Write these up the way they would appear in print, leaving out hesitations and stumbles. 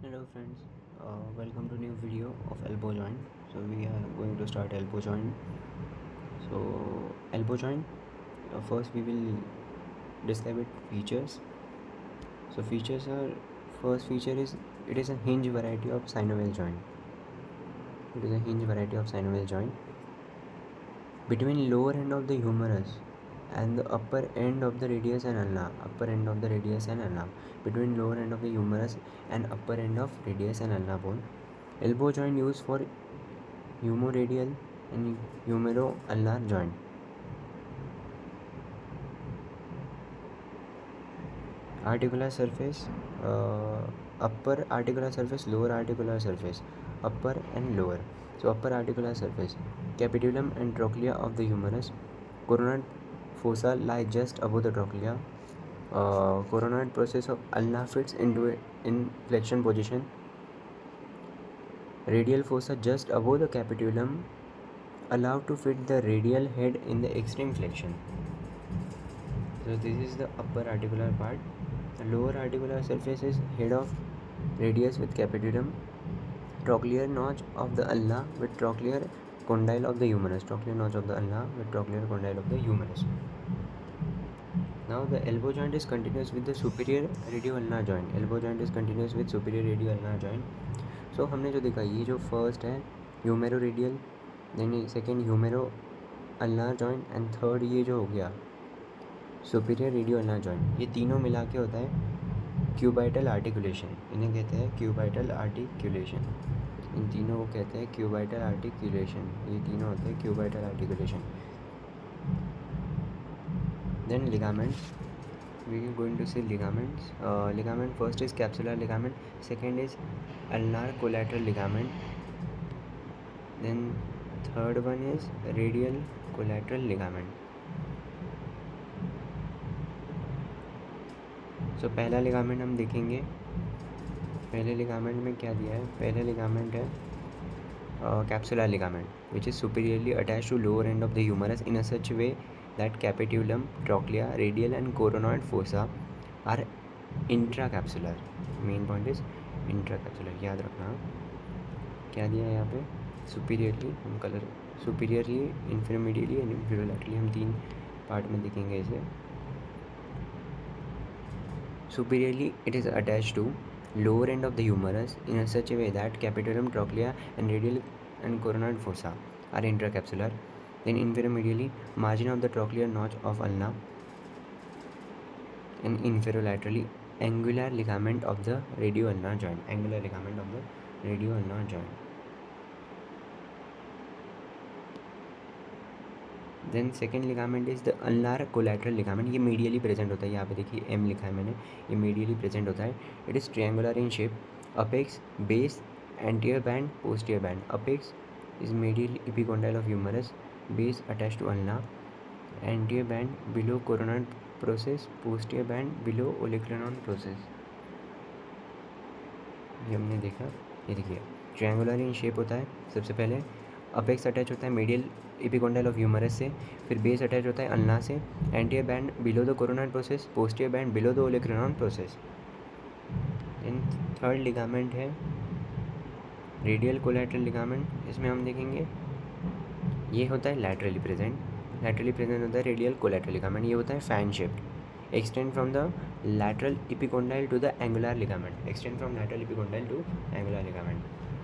Hello friends, welcome to new video of elbow joint. So we are going to start elbow joint. So elbow joint, first we will describe its features. So features are, first feature is it is a hinge variety of synovial joint. It is a hinge variety of synovial joint between lower end of the humerus and the upper end of the radius and ulna. Between lower end of the humerus and upper end of radius and ulna bone. Elbow joint used for humoradial and humero-ulnar joint. Articular surface, upper articular surface, lower articular surface, upper and lower. So upper articular surface, capitulum and trochlea of the humerus. Coronal fossa lie just above the trochlea. Coronal process of ulna fits into in flexion position. Radial fossa just above the capitulum, allowed to fit the radial head in the extreme flexion. So this is the upper articular part. The lower articular surface is head of radius with capitulum, trochlear notch of the ulna with trochlear condyle of the humerus. Now the elbow joint is continuous with the superior radio-ulnar joint. So हमने जो देखा, ये जो first है humero radial, then second humero ulnar joint and third ये जो हो गया सुपीरियर रेडियो अल्नार जॉइंट, ये तीनों मिला के होता है क्यूबाइटल आर्टिकुलेशन. इन्हें कहते हैं क्यूबाइटल आर्टिकुलेशन. इन तीनों को कहते हैं क्यूबाइटल आर्टिकुलेशन. ये तीनों होते हैं cubital articulation. Then ligaments, we are going to see ligaments. Ligament first is capsular ligament, second is ulnar collateral ligament, then third one is radial collateral ligament. So पहला ligament हम देखेंगे. पहले ligament में क्या दिया है? पहले लिगामेंट है capsular ligament, which is superiorly attached to lower end of the humerus in a such way that capitulum, trochlea, radial and coronoid fossa are intracapsular. Main point is intracapsular. याद रखना क्या दिया है यहाँ पे. सुपीरियरली हम colour, superiorly, inferiorly and inferiorly हम तीन पार्ट में देखेंगे इसे. Superiorly, it is attached to lower end of the humerus in such a way that capitulum, trochlea and radial and coronoid fossa are intracapsular. Then inferiorly, margin of the trochlear notch of ulna, and inferolaterally, angular ligament of the radio-ulnar joint. Then second ligament is the ulnar collateral ligament. ये medially present होता है. यहाँ पे देखिए M लिखा है मैंने, ये मीडियली प्रेजेंट होता है. It is triangular in shape. Apex, base, anterior band, posterior band. Apex is medial epicondyle of humerus, base attach to ulna, anterior band below coronal process, posterior band below olecranon process. ये हमने देखा. ये देखिए triangular in shape होता है. सबसे पहले apex attach होता है मीडियल एपिकोंडाइल ऑफ ह्यूमरस से, फिर बेस अटैच होता है अल्ना से, anterior band below the coronal process, posterior band below the olecranon process. इन थर्ड लिगामेंट है रेडियल कोलैटरल लिगामेंट. इसमें हम देखेंगे ये होता है लैटरली प्रेजेंट होता है रेडियल कोलैटरल लिगामेंट. ये होता है fan shaped. Extend from the lateral epicondyle to the angular ligament.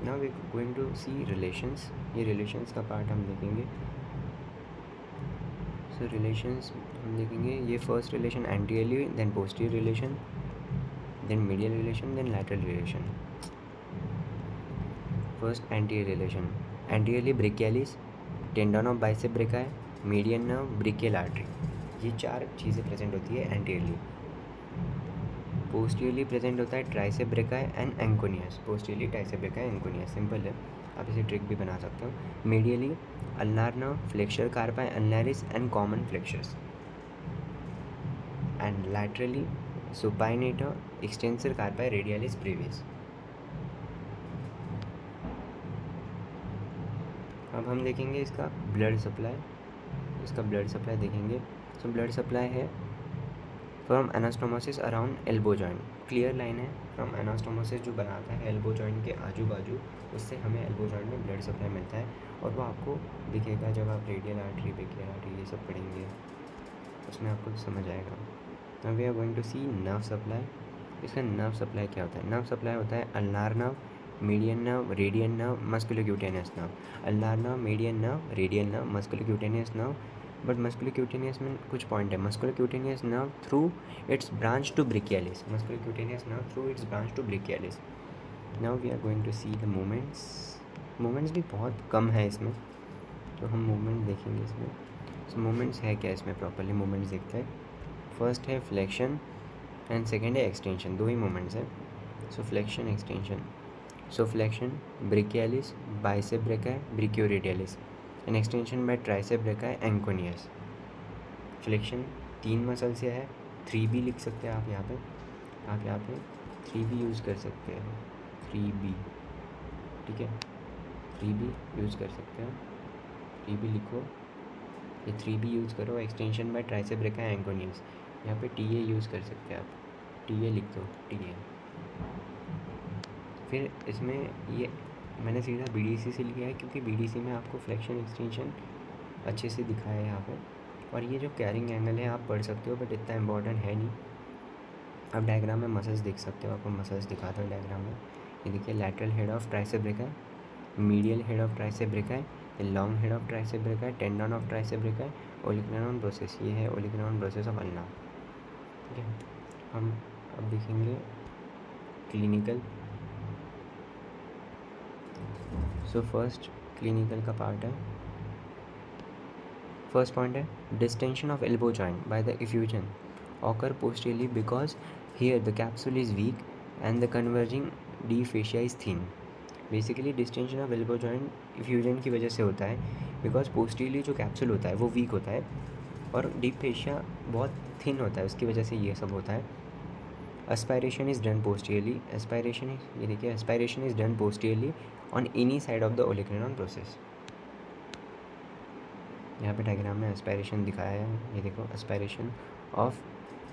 Now we are going to see relations. ये relations का पार्ट हम देखेंगे. So relations हम देखेंगे. ये first relation anteriorly, then posterior relation, then medial relation, then lateral relation. First anterior relation. Anteriorly brachialis, tendon of bicep brachii, median nerve, brachial artery. ये चार चीज़ें प्रेजेंट होती है एंटीरियरली. पोस्टीरियरली प्रेजेंट होता है tricep brachii and anconeus. Simple है, आप इसे ट्रिक भी बना सकते हो. Medially ulnar nerve, flexor carpi ulnaris and common flexors. And laterally supinator, extensor carpi radialis brevis. अब हम देखेंगे इसका ब्लड सप्लाई देखेंगे. सो ब्लड सप्लाई है from anastomosis around elbow joint. Clear line है फ्रॉम एनास्टोमोसिस जो बनाता है एल्बो जॉइंट के आजू बाजू, उससे हमें एल्बो जॉइंट में ब्लड सप्लाई मिलता है, और वो आपको दिखेगा जब आप रेडियल आर्टरी, बेकियल आर्टरी ये सब पढ़ेंगे, उसमें आपको समझ आएगा। Now we are going to see nerve supply. इसका नर्व सप्लाई क्या होता है? नर्व सप्लाई होता है ulnar nerve, median nerve, radian nerve, musculocutaneous nerve. Ulnar nerve, median nerve, radian nerve, musculocutaneous nerve. But musculocutaneous में कुछ पॉइंट है। Musculocutaneous nerve through its branch to brachialis, musculocutaneous nerve through its branch to brachialis. Now we are going to see the movements. Movements भी बहुत कम है इसमें, तो हम movement देखेंगे इसमें। सो मूवमेंट्स है क्या इसमें, प्रॉपरली मूवमेंट्स देखते हैं। फर्स्ट है फ्लेक्शन एंड सेकेंड है एक्सटेंशन, दो ही मूवमेंट्स हैं। So flexion, extension. So flexion brachialis, bicep brachii, brachioradialis, and extension by tricep brachii, anconeus. Flexion 3 muscle से है, 3B लिख सकते हैं आप यहाँ पे, आप यहाँ पे 3B यूज़ कर सकते हैं, 3B, ठीक है, 3B यूज़ कर सकते हैं, 3B लिखो, ये 3B यूज़ करो। एक्सटेंशन बाय ट्राइसेप ब्रेकाई, एंकोनियस, यहाँ पे TA यूज़ कर सकते हैं आप, TA लिख दो, TA। फिर इसमें ये मैंने सीधा BDC से लिया है, क्योंकि BDC में आपको फ्लेक्शन एक्सटेंशन अच्छे से दिखा है यहाँ पे, और ये जो कैरिंग एंगल है आप पढ़ सकते हो, बट इतना इम्पॉर्टेंट है नहीं। आप डायग्राम में मसल्स देख सकते हो, आपको मसल्स दिखाता हूँ डायग्राम में। ये देखिए, lateral head of tricep brachii, medial head of tricep brachii, long head of tricep brachii, tendon of tricep brachii, olecranon process, ये है ओलिकुलर प्रोसेस ऑफ अल्ना, ठीक है। हम अब देखेंगे क्लिनिकल। सो फर्स्ट क्लिनिकल का पार्ट है, फर्स्ट पॉइंट है distension of elbow joint by the effusion occur posteriorly because here the capsule is week and the converging deep fascia is thin. Basically distension of elbow joint effusion की वजह से होता है, because posteriorly जो capsule होता है वो week होता है और डीप फेशिया बहुत थिन होता है, उसकी वजह से ये सब होता है। Aspiration is done posteriorly, aspiration is, ये देखिए, aspiration is done posteriorly on any side of the olecranon process. यहाँ पे डायग्राम में एस्पायरेशन दिखाया है, ये देखो, एस्पायरेशन ऑफ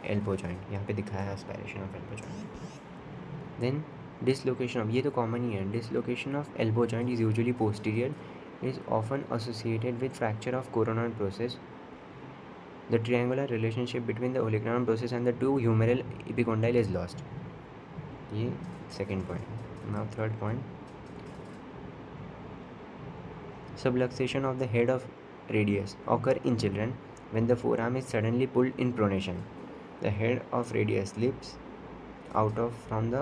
एल्बो जॉइंट, यहाँ पे दिखाया है aspiration of elbow joint. Then dislocation of, ये तो कॉमन ही है, dislocation of elbow joint is usually posterior, is often associated with fracture of coronal process. The triangular relationship between the olecranon process and the two humeral epicondyle is lost. ये second point. Now third point, subluxation of the head of radius occur in children when the forearm is suddenly pulled in pronation. The head of radius slips out of from the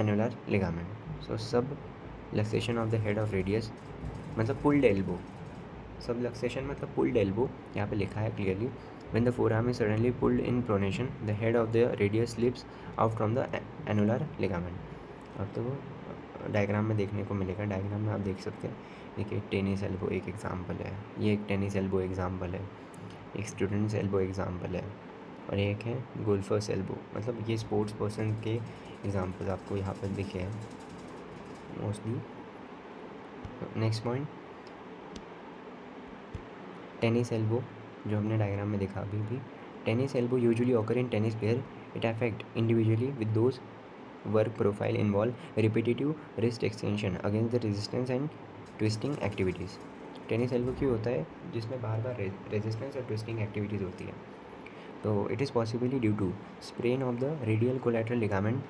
annular ligament. So subluxation of the head of radius मतलब pulled elbow. Subluxation मतलब pulled elbow, यहाँ पे लिखा है clearly. When the forearm is suddenly pulled in pronation, the head of the radius slips out from the annular ligament. अब तो वो diagram में देखने को मिलेगा, डायग्राम में आप देख सकते हैं। देखिए, टेनिस एल्बो एक एग्जांपल है, ये एक टेनिस एल्बो एग्जांपल है, एक स्टूडेंट्स एल्बो एग्जांपल है, और एक है गोल्फर्स एल्बो। मतलब ये स्पोर्ट्स पर्सन के एग्जांपल आपको यहाँ पर दिखे हैं mostly. Next point, tennis elbow जो हमने डायग्राम में देखा अभी भी। Tennis elbow usually occur in tennis player, it affect individually with those work profile involve repetitive wrist extension against the resistance and twisting activities. Tennis elbow क्यों होता है? जिसमें बार बार रेजिस्टेंस और ट्विस्टिंग एक्टिविटीज़ होती है। तो it is possibly due to sprain of the radial collateral ligament,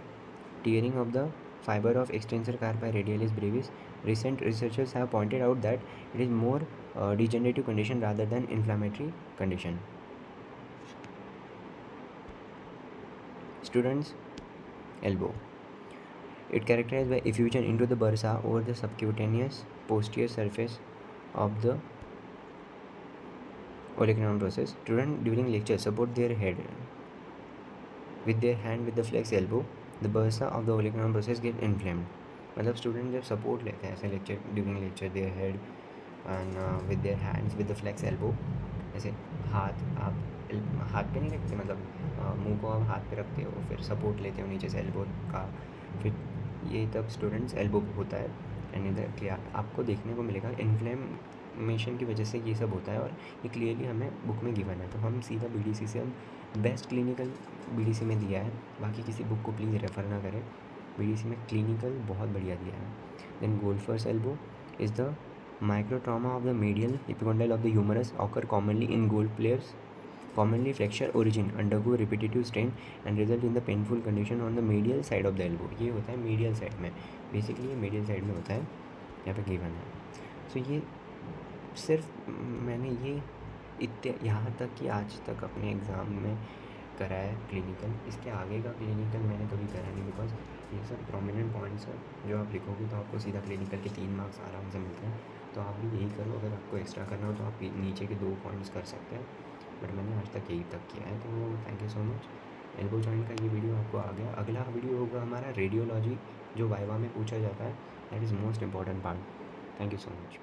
tearing of the fiber of extensor carpi radialis brevis. Recent researchers have pointed out that it is more degenerative condition rather than inflammatory condition. Students, elbow. It characterized by effusion into the bursa over the subcutaneous posterior surface of the olecranon process. Students during lecture support their head with their hand with the flex elbow. The bursa of the olecranon process get inflamed. मतलब student जब support लेते हैं ऐसे lecture, during lecture, their head and with their hands with the flex elbow, जैसे हाथ आप हाथ पे नहीं रखते, मतलब मुंह को आप हाथ पे रखते हो, फिर सपोर्ट लेते हो नीचे से एल्बो का, फिर ये तब स्टूडेंट्स एल्बो होता है। एंड इधर क्लियर आपको देखने को मिलेगा इन्फ्लेमेशन की वजह से ये सब होता है, और ये क्लियरली हमें बुक में गिवन है। तो हम सीधा BDC से हम बेस्ट क्लिनिकल बीडीसी में दिया है, बाकी किसी बुक को प्लीज़ रेफ़र ना करें। बीडीसी में क्लिनिकल बहुत बढ़िया दिया है। Then golfer's elbow is the micro trauma of the medial epicondyle of the humerus occur commonly in golf players, commonly fracture origin, undergo repetitive strain and result in the painful condition on the medial side of the elbow। ये होता है medial side में, basically ये medial side में होता है, यहाँ पे गिवन है। सो ये सिर्फ मैंने ये यहाँ तक कि आज तक अपने एग्ज़ाम में करा है क्लिनिकल। इसके आगे का क्लिनिकल मैंने कभी करा नहीं, बिकॉज ये सब प्रोमिनेंट पॉइंट्स है जो आप लिखोगे तो आपको सीधा क्लिनिकल के 3 मार्क्स आराम से मिलते हैं। तो आप भी यही करो, अगर आपको एक्स्ट्रा करना हो तो आप नीचे के 2 पॉइंट्स कर सकते हैं, बट मैंने आज तक यही तक किया है। तो thank you so much. Elbow joint का ये वीडियो आपको आ गया। अगला वीडियो होगा हमारा रेडियोलॉजी, जो वाइवा में पूछा जाता है, that is most important part. Thank you so much.